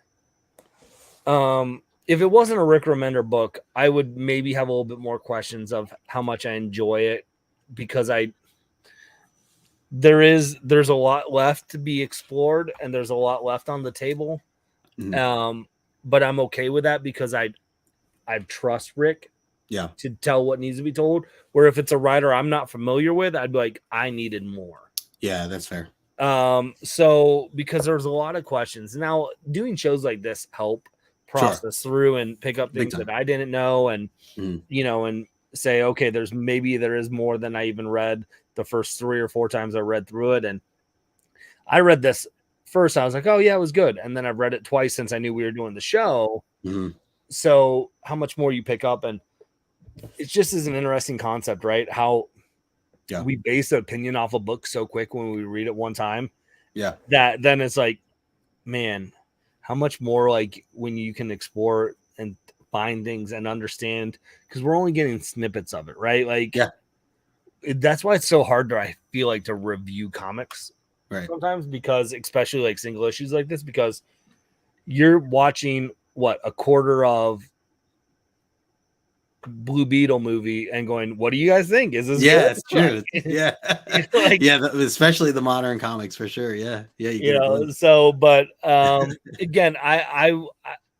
if it wasn't a Rick Remender book, I would maybe have a little bit more questions of how much I enjoy it, because there's a lot left to be explored and there's a lot left on the table. But I'm okay with that because I trust Rick to tell what needs to be told. Where if it's a writer I'm not familiar with, I'd be like, I needed more. Yeah, that's fair. So because there's a lot of questions now, doing shows like this help process through and pick up things that I didn't know, and and say, okay, there is more than I even read the first 3 or 4 times I read through it. And I read this first, I was like, oh yeah, it was good. And then I've read it twice since I knew we were doing the show. So how much more you pick up, and it just is an interesting concept, right? How we base an opinion off a book so quick when we read it one time. Yeah. That then it's like, man, how much more like when you can explore and find things and understand, because we're only getting snippets of it, right? Like, that's why it's so hard to, I feel like, to review comics sometimes, because especially like single issues like this, because you're watching a quarter of Blue Beetle movie and going, what do you guys think? Is this good? It's true. Like, especially the modern comics for sure. You get a glimpse. So, but again, I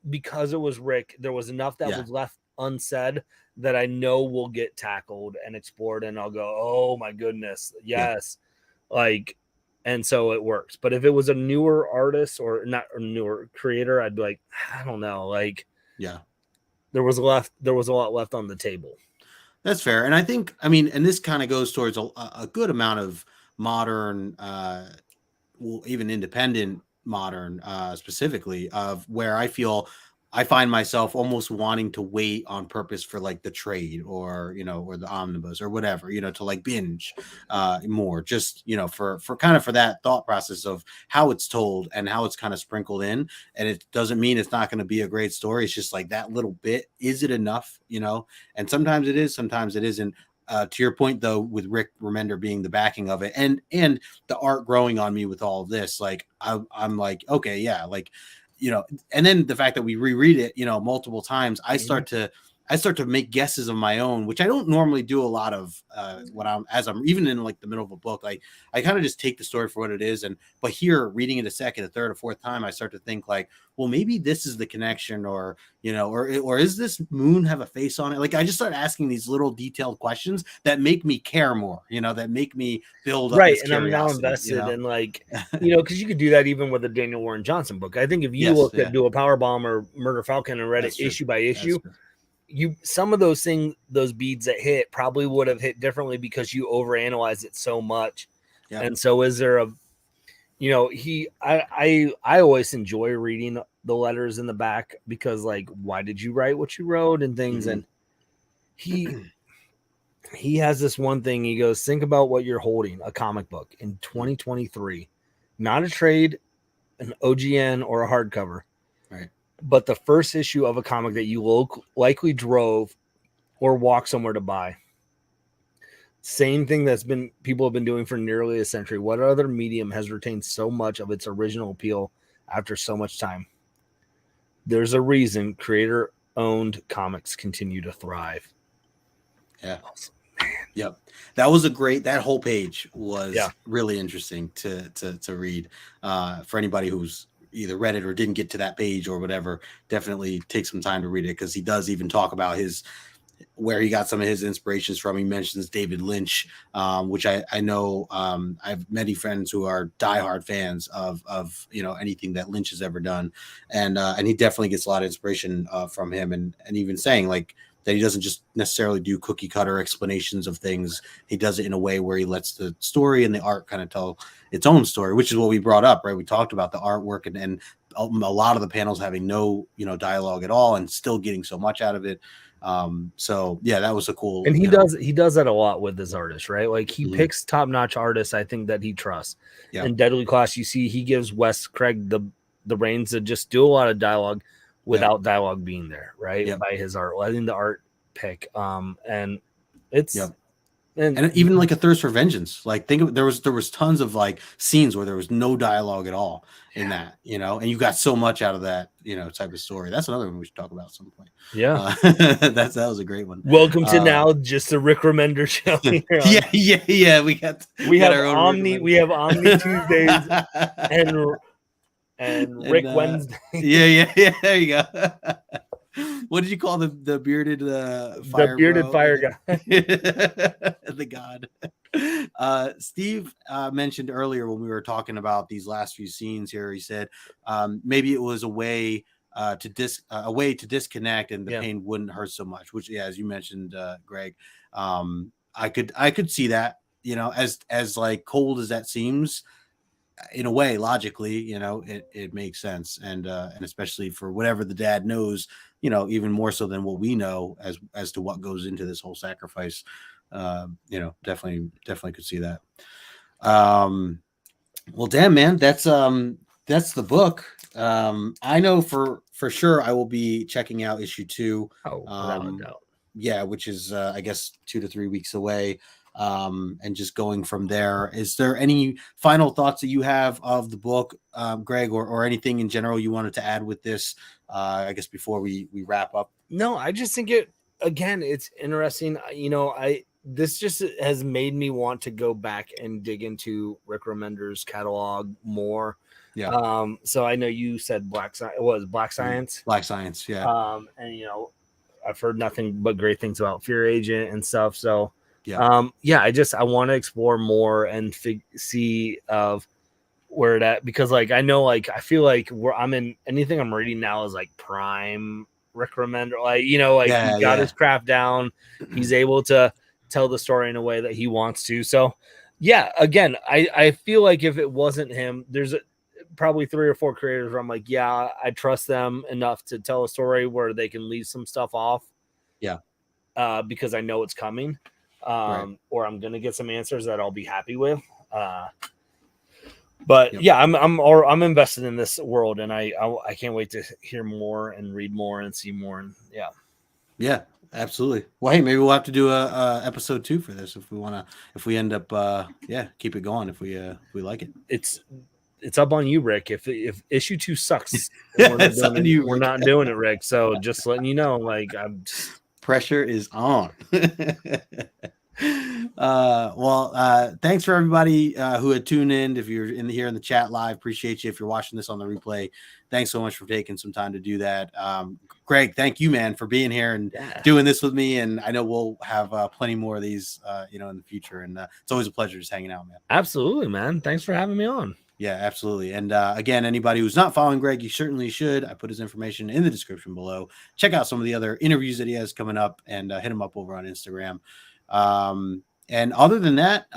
because it was Rick, there was enough that was left unsaid that I know will get tackled and explored, and I'll go, oh my goodness, yes. Like, and so it works. But if it was a newer artist or not a newer creator, I'd be like, I don't know. Like, there was a lot left on the table. That's fair. And I think, I mean, and this kind of goes towards a good amount of modern, well, even independent modern, specifically, of where I find myself almost wanting to wait on purpose for like the trade or, or the omnibus or whatever, to like binge more, just, for kind of for that thought process of how it's told and how it's kind of sprinkled in. And it doesn't mean it's not going to be a great story. It's just like that little bit. Is it enough? And sometimes it is, sometimes it isn't. To your point, though, with Rick Remender being the backing of it and the art growing on me with all of this, like I'm like, okay, yeah, like, and then the fact that we reread it, multiple times, I start to make guesses of my own, which I don't normally do a lot of as I'm even in like the middle of a book. Like I kind of just take the story for what it is. But here reading it a second, a third, a fourth time, I start to think like, well, maybe this is the connection, or, or is this moon have a face on it? Like I just start asking these little detailed questions that make me care more, that make me build up this and I'm now invested in like, because you could do that even with a Daniel Warren Johnson book. I think if you looked at Do a Power Bomb or Murder Falcon and read it issue by issue, some of those things, those beads that hit probably would have hit differently because you overanalyze it so much. And so is there I always enjoy reading the letters in the back, because like, why did you write what you wrote and things? And he has this one thing. He goes, think about what you're holding, a comic book in 2023, not a trade, an OGN or a hardcover, right? But the first issue of a comic that you likely drove or walked somewhere to buy. Same thing people have been doing for nearly a century. What other medium has retained so much of its original appeal after so much time? There's a reason creator-owned comics continue to thrive. Yeah. Awesome. Yep. That whole page was really interesting to read. For anybody who's either read it or didn't get to that page or whatever, definitely take some time to read it, because he does even talk about where he got some of his inspirations from. He mentions David Lynch, which I know I have many friends who are diehard fans of anything that Lynch has ever done, and he definitely gets a lot of inspiration from him, and even saying like that he doesn't just necessarily do cookie cutter explanations of things. He does it in a way where he lets the story and the art kind of tell its own story, which is what we brought up, right? We talked about the artwork and a lot of the panels having no dialogue at all and still getting so much out of it. So yeah, that was a cool. And he does that a lot with his artists, right? Like he picks top-notch artists, I think, that he trusts. In Deadly Class, you see he gives Wes Craig the reins to just do a lot of dialogue without dialogue being there, right? By his art, letting the art pick. And it's and even like A Thirst for Vengeance. Like there was tons of like scenes where there was no dialogue at all in that, and you got so much out of that, type of story. That's another one we should talk about at some point. That was a great one. Welcome to now just the Rick Remender show. Yeah. We have our own Omni Tuesdays and Rick Wednesday. Yeah. There you go. What did you call the bearded fire? The bearded fire guy. The god. Steve mentioned earlier when we were talking about these last few scenes here, he said maybe it was a way to disconnect and the pain wouldn't hurt so much, which as you mentioned, Greg, I could see that, as like cold as that seems, in a way, logically, it makes sense. And especially for whatever the dad knows, even more so than what we know as to what goes into this whole sacrifice, definitely could see that. Well, damn, man, that's the book. I know for sure I will be checking out issue 2. Without a doubt. Yeah, which is I guess 2 to 3 weeks away. and just going from there. Is there any final thoughts that you have of the book, Greg, or anything in general you wanted to add with this? I guess before we wrap up. No, I just think it's interesting. This just has made me want to go back and dig into Rick Remender's catalog more. Yeah. So I know you said Black Science. Black Science, yeah. And I've heard nothing but great things about Fear Agent and stuff. So yeah, I want to explore more and see of where it at, because like I know, like I feel like where I'm in, anything I'm reading now is like prime Rick Remender. Like he got his craft down. He's able to tell the story in a way that he wants to. So yeah, again, I feel like if it wasn't him, there's probably 3 or 4 creators where I'm like, yeah, I trust them enough to tell a story where they can leave some stuff off. Yeah. Because I know it's coming. Or I'm gonna get some answers that I'll be happy with. But yeah, I'm invested in this world, and I can't wait to hear more and read more and see more. And yeah, absolutely. Well, hey, maybe we'll have to do a episode 2 for this if we end up keep it going if we like it. It's up on you, Rick. If issue 2 sucks, we're not doing it, Rick. So just letting you know, like pressure is on. Thanks for everybody who had tuned in. If you're here in the chat live, appreciate you. If you're watching this on the replay, thanks so much for taking some time to do that. Greg, thank you, man, for being here and doing this with me. And I know we'll have plenty more of these in the future, and it's always a pleasure just hanging out, man. Absolutely, man. Thanks for having me on. Yeah, absolutely. And again, anybody who's not following Greg, you certainly should. I put his information in the description below. Check out some of the other interviews that he has coming up, and hit him up over on Instagram. And other than that,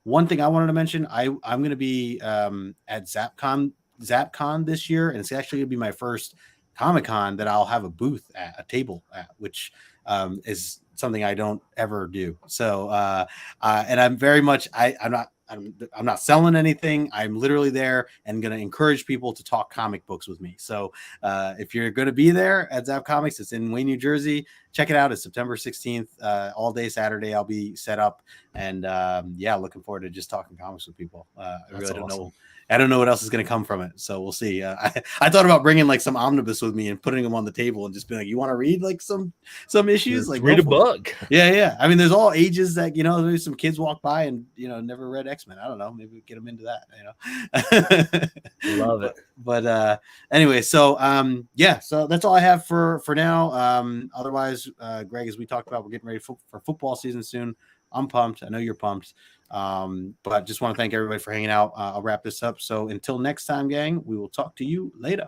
one thing I wanted to mention, I'm going to be at ZapCon this year, and it's actually going to be my first Comic-Con that I'll have a booth at, a table at, which is something I don't ever do. So, and I'm very much, I'm not selling anything. I'm literally there and going to encourage people to talk comic books with me. So if you're going to be there at Zap Comics, it's in Wayne, New Jersey. Check it out. It's September 16th, all day Saturday. I'll be set up, and looking forward to just talking comics with people. I really don't know. I don't know what else is going to come from it. So we'll see. I thought about bringing like some omnibus with me and putting them on the table and just being like, you want to read like some issues? Just like read a book. Yeah. I mean, there's all ages that, maybe some kids walk by and, never read X-Men. I don't know. Maybe we get them into that, Love it. But anyway, so so that's all I have for now. Otherwise, Greg, as we talked about, we're getting ready for football season soon. I'm pumped. I know you're pumped. But just want to thank everybody for hanging out. I'll wrap this up. So until next time, gang, we will talk to you later.